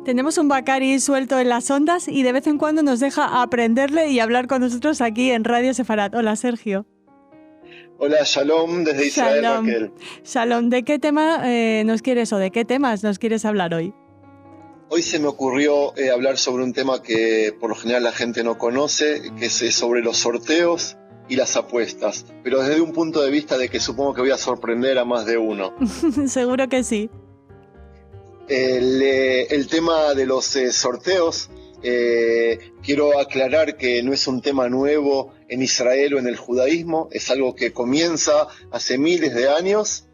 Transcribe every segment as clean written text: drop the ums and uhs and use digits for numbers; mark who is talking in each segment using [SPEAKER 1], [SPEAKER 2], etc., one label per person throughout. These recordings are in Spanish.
[SPEAKER 1] Tenemos un Bacari suelto en las ondas y de vez en cuando nos deja aprenderle y hablar con nosotros aquí en Radio Sefarat. Hola, Sergio.
[SPEAKER 2] Hola, Shalom, desde Israel,
[SPEAKER 1] Shalom.
[SPEAKER 2] Raquel.
[SPEAKER 1] Shalom, ¿de qué tema nos quieres o de qué temas nos quieres hablar hoy?
[SPEAKER 2] Hoy se me ocurrió hablar sobre un tema que por lo general la gente no conoce, que es sobre los sorteos y las apuestas, pero desde un punto de vista de que supongo que voy a sorprender a más de uno.
[SPEAKER 1] Seguro que sí.
[SPEAKER 2] El tema de los sorteos, quiero aclarar que no es un tema nuevo en Israel o en el judaísmo, es algo que comienza hace miles de años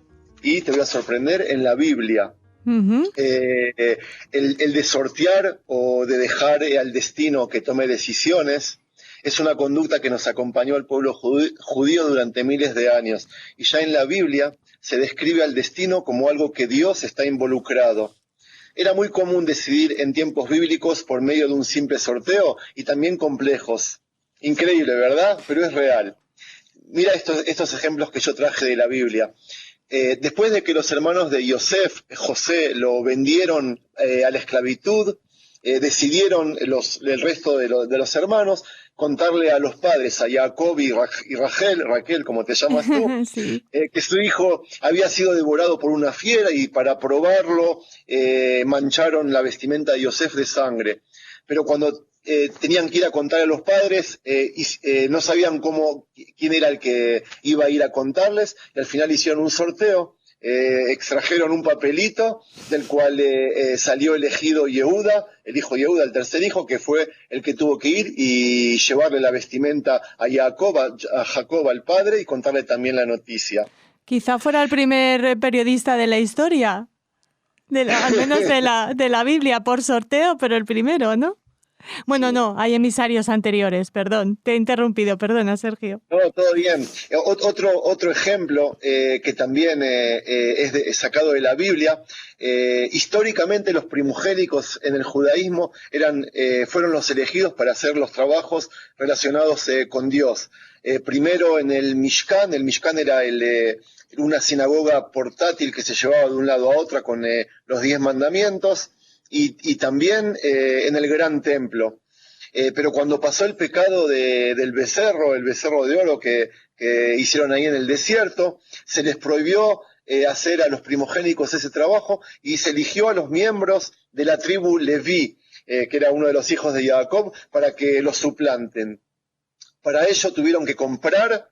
[SPEAKER 2] y te voy a sorprender en la Biblia.
[SPEAKER 1] Uh-huh.
[SPEAKER 2] El de sortear o de dejar al destino que tome decisiones es una conducta que nos acompañó al pueblo judío durante miles de años, y ya en la Biblia se describe al destino como algo que Dios está involucrado. Era muy común decidir en tiempos bíblicos por medio de un simple sorteo y también complejos. Increíble, ¿verdad? Pero es real. Mira estos ejemplos que yo traje de la Biblia. Después de que los hermanos de José, lo vendieron a la esclavitud, decidieron el resto de los hermanos contarle a los padres, a Jacob y Raquel, como te llamas tú,
[SPEAKER 1] sí.
[SPEAKER 2] Que su hijo había sido devorado por una fiera y para probarlo mancharon la vestimenta de Yosef de sangre. Pero cuando tenían que ir a contar a los padres, no sabían quién era el que iba a ir a contarles, y al final hicieron un sorteo, extrajeron un papelito del cual salió elegido Yehuda, el hijo Yehuda, el tercer hijo, que fue el que tuvo que ir y llevarle la vestimenta a Jacob, al padre, y contarle también la noticia.
[SPEAKER 1] Quizá fuera el primer periodista de la historia, al menos de la Biblia, por sorteo, pero el primero, ¿no? Bueno, sí. No, hay emisarios anteriores, perdón, te he interrumpido, perdona, Sergio.
[SPEAKER 2] No, todo bien. Otro ejemplo que también es sacado de la Biblia, históricamente los primogénitos en el judaísmo fueron los elegidos para hacer los trabajos relacionados con Dios. Primero en el Mishkan era una sinagoga portátil que se llevaba de un lado a otro con los 10 mandamientos, y también en el gran templo. Pero cuando pasó el pecado del becerro, el becerro de oro que hicieron ahí en el desierto, se les prohibió hacer a los primogénitos ese trabajo, y se eligió a los miembros de la tribu Leví, que era uno de los hijos de Jacob, para que los suplanten. Para ello tenían que comprar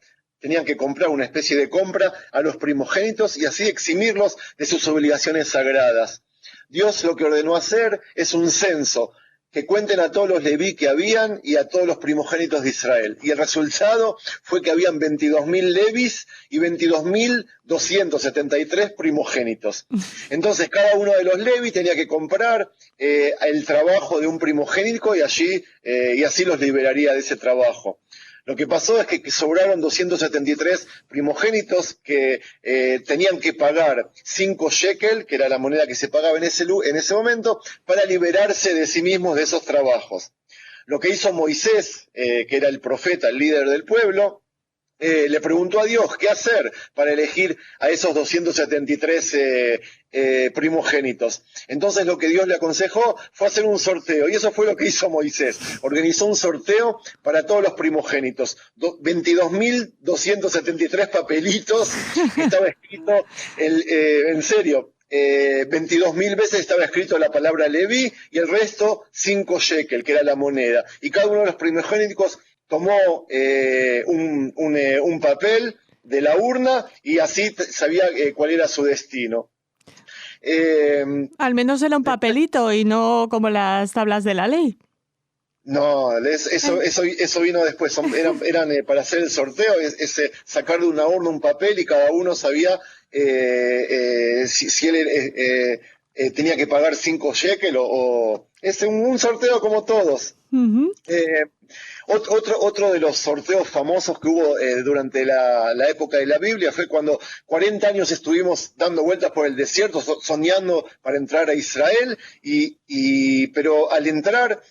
[SPEAKER 2] una especie de compra a los primogénitos y así eximirlos de sus obligaciones sagradas. Dios lo que ordenó hacer es un censo, que cuenten a todos los leví que habían y a todos los primogénitos de Israel. Y el resultado fue que habían 22.000 levis y 22.273 primogénitos. Entonces cada uno de los levis tenía que comprar el trabajo de un primogénito y así los liberaría de ese trabajo. Lo que pasó es que sobraron 273 primogénitos que tenían que pagar 5 shekel, que era la moneda que se pagaba en ese momento, para liberarse de sí mismos de esos trabajos. Lo que hizo Moisés, que era el profeta, el líder del pueblo, le preguntó a Dios qué hacer para elegir a esos 273 primogénitos. Entonces lo que Dios le aconsejó fue hacer un sorteo, y eso fue lo que hizo Moisés. Organizó un sorteo para todos los primogénitos, 22.273 papelitos, que estaba escrito, en serio, 22.000 veces estaba escrito la palabra Leví, y el resto 5 shekel, que era la moneda. Y cada uno de los primogénitos tomó un papel de la urna y así sabía cuál era su destino.
[SPEAKER 1] Al menos era un papelito y no como las tablas de la ley.
[SPEAKER 2] No, eso vino después. Eran para hacer el sorteo, sacar de una urna un papel y cada uno sabía si él tenía que pagar 5 shekel o es un sorteo como todos.
[SPEAKER 1] Uh-huh.
[SPEAKER 2] Otro de los sorteos famosos que hubo durante la época de la Biblia fue cuando 40 años estuvimos dando vueltas por el desierto, soñando para entrar a Israel, pero al entrar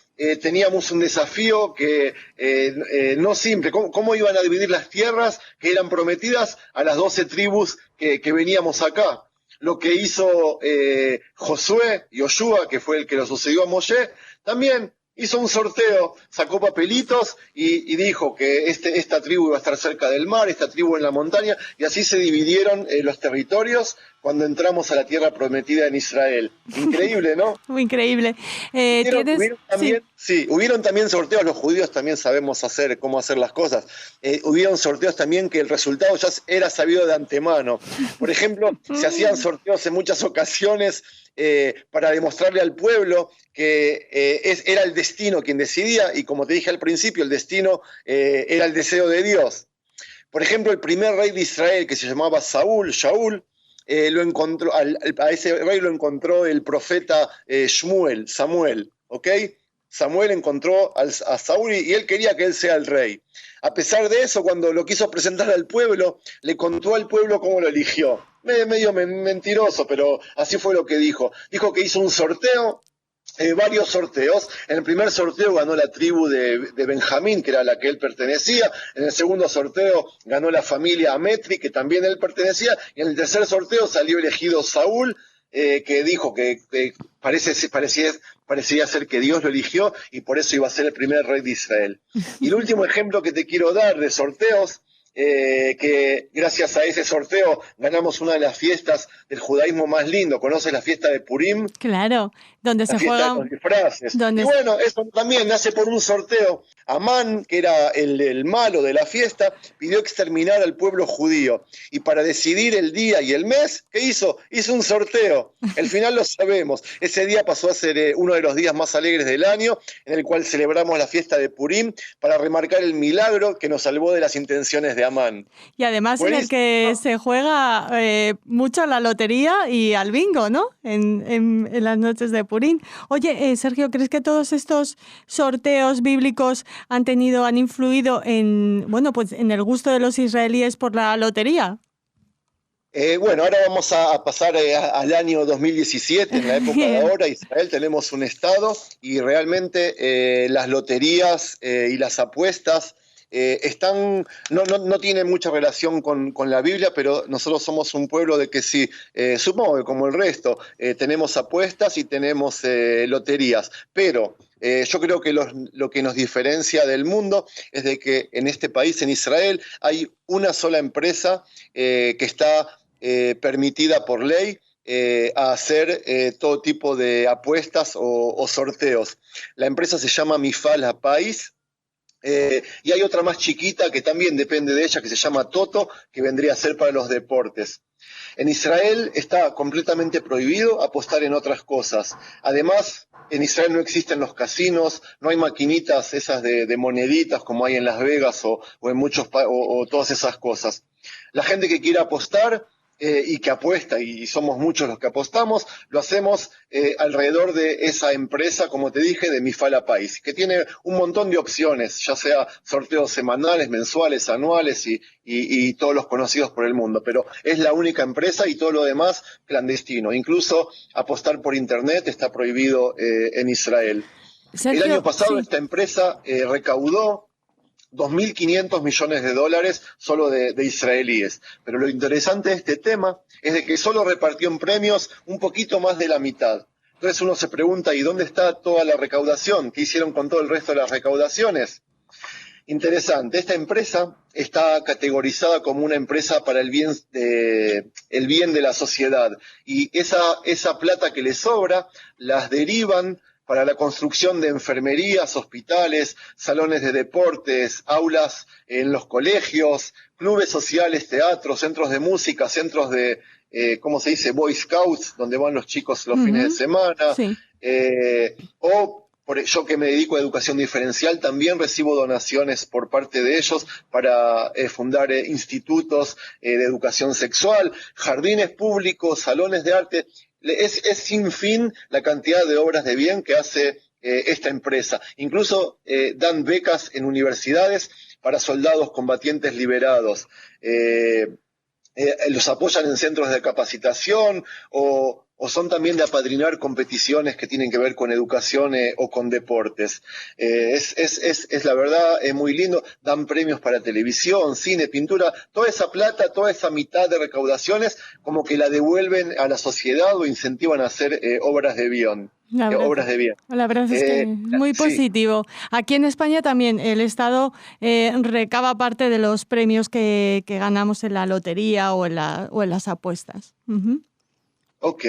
[SPEAKER 2] teníamos un desafío que no simple. ¿Cómo iban a dividir las tierras que eran prometidas a las 12 tribus que veníamos acá? lo que hizo Josué, Yoshua, que fue el que lo sucedió a Moshe, también hizo un sorteo, sacó papelitos y dijo que esta tribu iba a estar cerca del mar, esta tribu en la montaña, y así se dividieron los territorios cuando entramos a la tierra prometida en Israel. Increíble, ¿no?
[SPEAKER 1] Muy increíble.
[SPEAKER 2] Hubieron también sorteos, los judíos también sabemos cómo hacer las cosas. Hubieron sorteos también que el resultado ya era sabido de antemano. Por ejemplo, se hacían sorteos en muchas ocasiones para demostrarle al pueblo que era el destino quien decidía, y como te dije al principio, el destino era el deseo de Dios. Por ejemplo, el primer rey de Israel, que se llamaba Shaul, a ese rey lo encontró el profeta Samuel, ¿ok? Samuel encontró a Saúl y él quería que él sea el rey. A pesar de eso, cuando lo quiso presentar al pueblo, le contó al pueblo cómo lo eligió. Medio mentiroso, pero así fue lo que dijo. Dijo que hizo un sorteo, varios sorteos. En el primer sorteo ganó la tribu de Benjamín, que era a la que él pertenecía. En el segundo sorteo ganó la familia Ametri, que también él pertenecía. Y en el tercer sorteo salió elegido Saúl, que dijo que parecía ser que Dios lo eligió y por eso iba a ser el primer rey de Israel. Y el último ejemplo que te quiero dar de sorteos, que gracias a ese sorteo ganamos una de las fiestas del judaísmo más lindo. ¿Conoces la fiesta de Purim?
[SPEAKER 1] Claro, donde se juega.
[SPEAKER 2] La fiesta de los disfraces. Y bueno, eso también nace por un sorteo. Amán, que era el malo de la fiesta, pidió exterminar al pueblo judío. Y para decidir el día y el mes, ¿qué hizo? Hizo un sorteo. El final lo sabemos. Ese día pasó a ser uno de los días más alegres del año, en el cual celebramos la fiesta de Purim para remarcar el milagro que nos salvó de las intenciones de Amán.
[SPEAKER 1] Y además en el que se juega mucho a la lotería y al bingo, ¿no? En las noches de Purim. Oye, Sergio, ¿crees que todos estos sorteos bíblicos han influido en el gusto de los israelíes por la lotería?
[SPEAKER 2] Bueno, ahora vamos a pasar al año 2017, en la época de ahora. Israel tenemos un estado y realmente las loterías y las apuestas no tienen mucha relación con la Biblia, pero nosotros somos un pueblo de que sí, supongo que como el resto, tenemos apuestas y tenemos loterías, pero yo creo que lo que nos diferencia del mundo es de que en este país, en Israel, hay una sola empresa que está permitida por ley a hacer todo tipo de apuestas o sorteos. La empresa se llama Mifal HaPais. Y hay otra más chiquita que también depende de ella, que se llama Toto, que vendría a ser para los deportes. En Israel está completamente prohibido apostar en otras cosas. Además, en Israel no existen los casinos, no hay maquinitas esas de moneditas como hay en Las Vegas o en o todas esas cosas. La gente que quiera apostar y que apuesta, y somos muchos los que apostamos, lo hacemos alrededor de esa empresa, como te dije, de Mifal HaPais, que tiene un montón de opciones, ya sea sorteos semanales, mensuales, anuales y todos los conocidos por el mundo, pero es la única empresa y todo lo demás clandestino. Incluso apostar por internet está prohibido en Israel.
[SPEAKER 1] Sergio,
[SPEAKER 2] el año pasado
[SPEAKER 1] sí.
[SPEAKER 2] Esta empresa recaudó $2.500 millones solo de israelíes. Pero lo interesante de este tema es de que solo repartió en premios un poquito más de la mitad. Entonces uno se pregunta, ¿y dónde está toda la recaudación? ¿Qué hicieron con todo el resto de las recaudaciones? Interesante, esta empresa está categorizada como una empresa para el bien de la sociedad. Y esa plata que le sobra las derivan para la construcción de enfermerías, hospitales, salones de deportes, aulas en los colegios, clubes sociales, teatros, centros de música, centros de, ¿cómo se dice? Boy Scouts, donde van los chicos los fines de semana.
[SPEAKER 1] Sí.
[SPEAKER 2] Yo que me dedico a educación diferencial, también recibo donaciones por parte de ellos para fundar institutos de educación sexual, jardines públicos, salones de arte. Es sin fin la cantidad de obras de bien que hace esta empresa. Incluso dan becas en universidades para soldados combatientes liberados. Los apoyan en centros de capacitación o o son también de apadrinar competiciones que tienen que ver con educación o con deportes. Es la verdad, es muy lindo. Dan premios para televisión, cine, pintura. Toda esa plata, toda esa mitad de recaudaciones, como que la devuelven a la sociedad o incentivan a hacer obras de bien.
[SPEAKER 1] La verdad es que es muy positivo. Sí. Aquí en España también el Estado recaba parte de los premios que ganamos en la lotería o en las apuestas. Uh-huh.
[SPEAKER 2] Ok,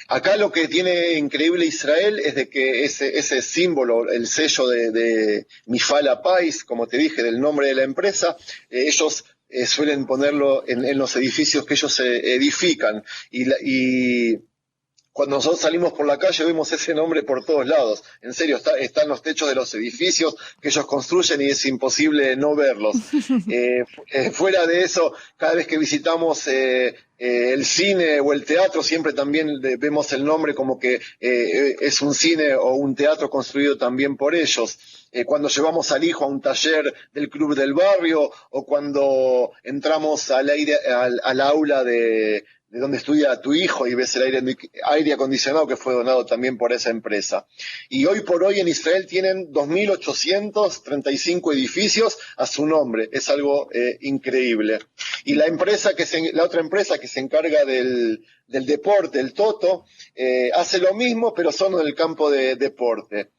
[SPEAKER 2] acá lo que tiene increíble Israel es de que ese símbolo, el sello de Mifal Hapais, como te dije, del nombre de la empresa, ellos suelen ponerlo en los edificios que ellos edifican y cuando nosotros salimos por la calle vemos ese nombre por todos lados. En serio, está en los techos de los edificios que ellos construyen y es imposible no verlos. Fuera de eso, cada vez que visitamos el cine o el teatro, siempre también vemos el nombre como que es un cine o un teatro construido también por ellos. Cuando llevamos al hijo a un taller del club del barrio o cuando entramos al aula de donde estudia tu hijo y ves el aire acondicionado que fue donado también por esa empresa. Y hoy por hoy en Israel tienen 2.835 edificios a su nombre. Es algo increíble. Y la otra empresa que se encarga del deporte, el Toto, hace lo mismo, pero solo en el campo de deporte.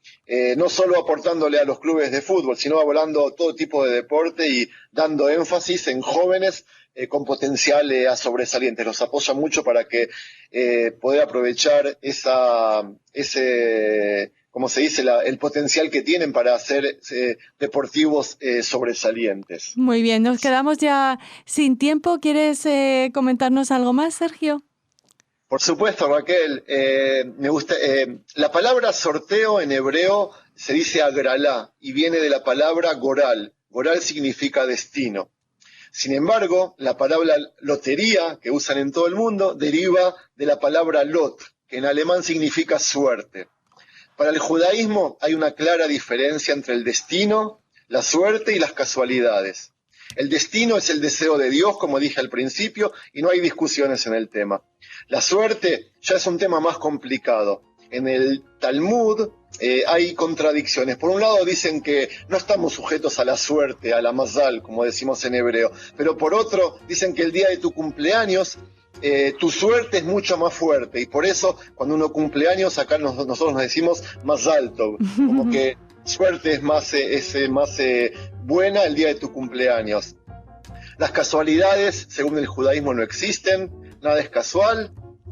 [SPEAKER 2] No solo aportándole a los clubes de fútbol, sino abolando todo tipo de deporte y dando énfasis en jóvenes con potencial a sobresalientes. Los apoya mucho para que poder aprovechar como se dice, el potencial que tienen para ser deportivos sobresalientes.
[SPEAKER 1] Muy bien, nos quedamos ya sin tiempo. ¿Quieres comentarnos algo más, Sergio?
[SPEAKER 2] Por supuesto, Raquel. Me gusta. La palabra sorteo en hebreo se dice agralá y viene de la palabra goral. Goral significa destino. Sin embargo, la palabra lotería, que usan en todo el mundo, deriva de la palabra lot, que en alemán significa suerte. Para el judaísmo hay una clara diferencia entre el destino, la suerte y las casualidades. El destino es el deseo de Dios, como dije al principio, y no hay discusiones en el tema. La suerte ya es un tema más complicado. En el Talmud hay contradicciones. Por un lado dicen que no estamos sujetos a la suerte, a la mazal, como decimos en hebreo, pero por otro dicen que el día de tu cumpleaños tu suerte es mucho más fuerte y por eso cuando uno cumple años acá nosotros nos decimos mazal tov, como que suerte es más buena el día de tu cumpleaños. Las casualidades, según el judaísmo, no existen, nada es casual,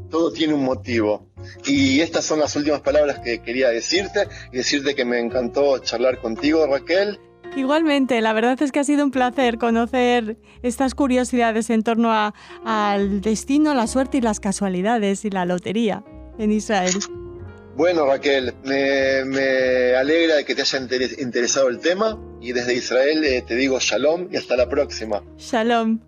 [SPEAKER 2] todo tiene un motivo. Y estas son las últimas palabras que quería decirte y decirte que me encantó charlar contigo, Raquel.
[SPEAKER 1] Igualmente, la verdad es que ha sido un placer conocer estas curiosidades en torno al destino, la suerte y las casualidades y la lotería en Israel.
[SPEAKER 2] Bueno, Raquel, me alegra de que te haya interesado el tema y desde Israel te digo shalom y hasta la próxima.
[SPEAKER 1] Shalom.